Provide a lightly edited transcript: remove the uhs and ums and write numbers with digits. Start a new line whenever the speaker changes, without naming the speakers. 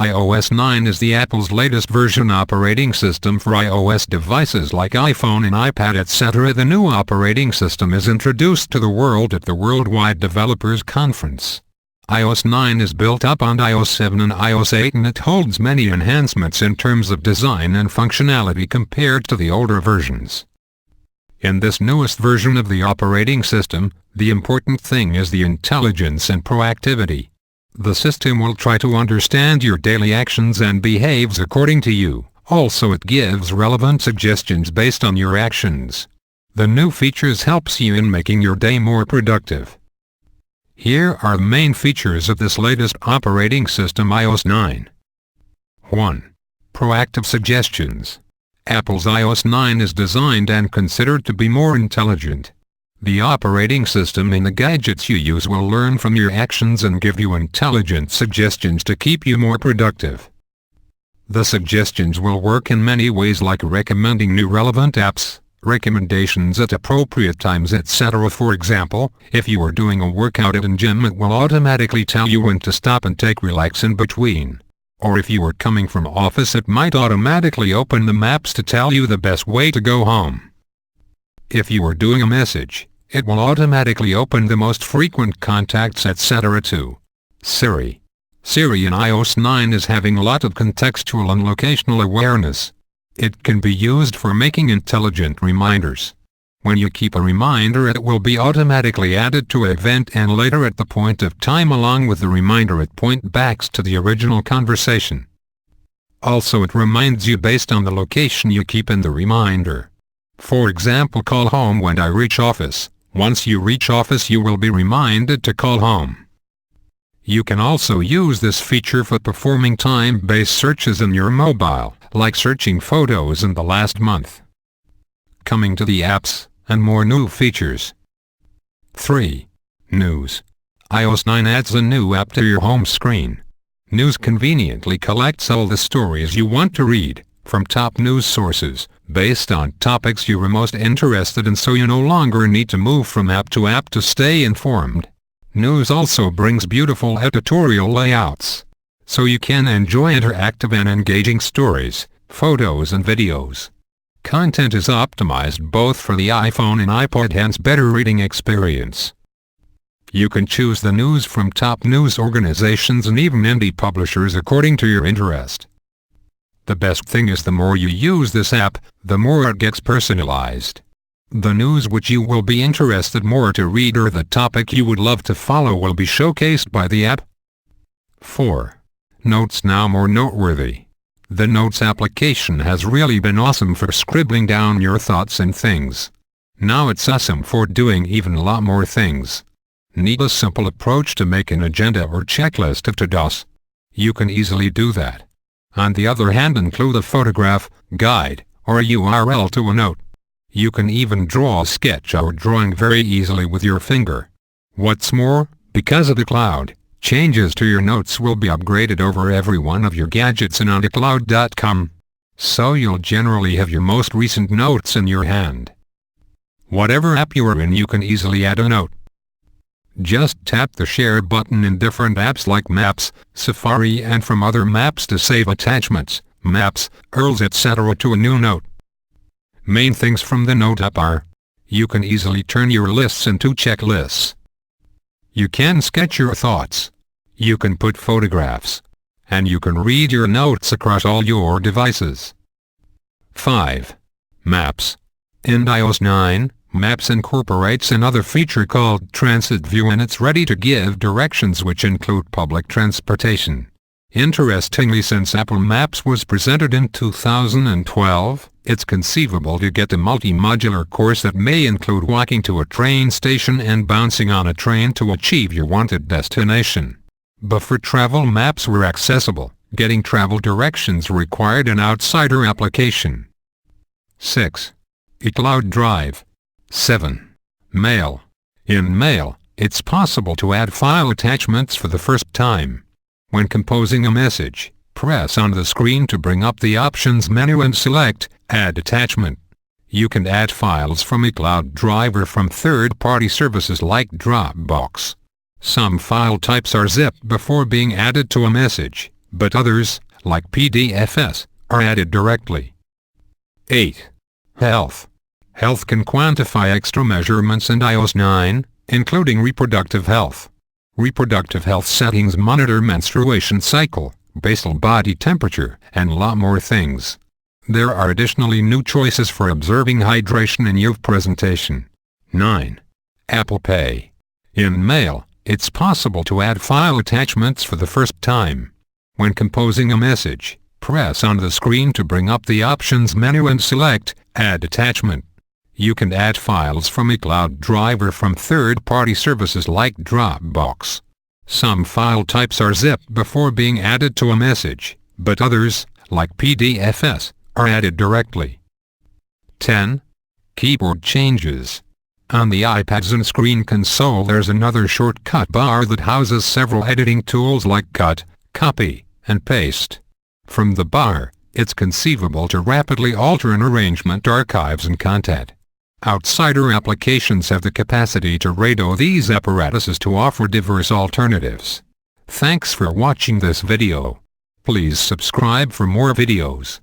iOS 9 is the Apple's latest version operating system for iOS devices like iPhone and iPad etc. The new operating system is introduced to the world at the Worldwide Developers Conference. iOS 9 is built up on iOS 7 and iOS 8 and it holds many enhancements in terms of design and functionality compared to the older versions. In this newest version of the operating system, the important thing is the intelligence and proactivity. The system will try to understand your daily actions and behaves according to you. Also, it gives relevant suggestions based on your actions. The new features helps you in making your day more productive. Here are the main features of this latest operating system iOS 9. 1. Proactive suggestions. Apple's iOS 9 is designed and considered to be more intelligent. The operating system and the gadgets you use will learn from your actions and give you intelligent suggestions to keep you more productive. The suggestions will work in many ways like recommending new relevant apps, recommendations at appropriate times etc. For example, if you are doing a workout at a gym it will automatically tell you when to stop and take relax in between. Or if you are coming from office it might automatically open the maps to tell you the best way to go home. If you are doing a message, it will automatically open the most frequent contacts etc. too. Siri. Siri in iOS 9 is having a lot of contextual and locational awareness. It can be used for making intelligent reminders. When you keep a reminder it will be automatically added to an event and later at the point of time along with the reminder it points back to the original conversation. Also it reminds you based on the location you keep in the reminder. For example, call home when I reach office. Once you reach office you will be reminded to call home. You can also use this feature for performing time-based searches in your mobile, like searching photos in the last month. Coming to the apps, and more new features. 3. News. iOS 9 adds a new app to your home screen. News conveniently collects all the stories you want to read, from top news sources, based on topics you are most interested in so you no longer need to move from app to stay informed. News also brings beautiful editorial layouts, so you can enjoy interactive and engaging stories, photos and videos. Content is optimized both for the iPhone and iPad, hence better reading experience. You can choose the news from top news organizations and even indie publishers according to your interest. The best thing is the more you use this app, the more it gets personalized. The news which you will be interested more to read or the topic you would love to follow will be showcased by the app. 4. Notes now more noteworthy. The Notes application has really been awesome for scribbling down your thoughts and things. Now it's awesome for doing even a lot more things. Need a simple approach to make an agenda or checklist of to-dos? You can easily do that. On the other hand, include a photograph, guide, or a URL to a note. You can even draw a sketch or drawing very easily with your finger. What's more, because of the cloud, changes to your notes will be upgraded over every one of your gadgets and on iCloud.com. So you'll generally have your most recent notes in your hand. Whatever app you are in you can easily add a note. Just tap the share button in different apps like Maps, Safari and from other maps to save attachments, maps, URLs etc. to a new note. Main things from the Note app are: you can easily turn your lists into checklists. You can sketch your thoughts. You can put photographs. And you can read your notes across all your devices. 5. Maps. In iOS 9, Maps incorporates another feature called Transit View and it's ready to give directions which include public transportation. Interestingly, since Apple Maps was presented in 2012, it's conceivable to get a multi-modular course that may include walking to a train station and bouncing on a train to achieve your wanted destination. But for travel, maps were accessible. Getting travel directions required an outsider application. 6. iCloud Drive. 7. Mail. In Mail, it's possible to add file attachments for the first time. When composing a message, press on the screen to bring up the options menu and select Add Attachment. You can add files from iCloud Drive or from third-party services like Dropbox. Some file types are zipped before being added to a message, but others, like PDFs, are added directly. 8. Health. Health can quantify extra measurements in iOS 9, including reproductive health. Reproductive health settings monitor menstruation cycle, basal body temperature, and a lot more things. There are additionally new choices for observing hydration and UV presentation. 9. Apple Pay. In Mail, it's possible to add file attachments for the first time. When composing a message, press on the screen to bring up the Options menu and select Add Attachment. You can add files from a cloud drive or from third-party services like Dropbox. Some file types are zipped before being added to a message, but others, like PDFs, are added directly. 10. Keyboard changes. On the iPad's on-screen console there's another shortcut bar that houses several editing tools like Cut, Copy, and Paste. From the bar, it's conceivable to rapidly alter an arrangement, archives, and content. Outsider applications have the capacity to radio these apparatuses to offer diverse alternatives. Thanks for watching this video. Please subscribe for more videos.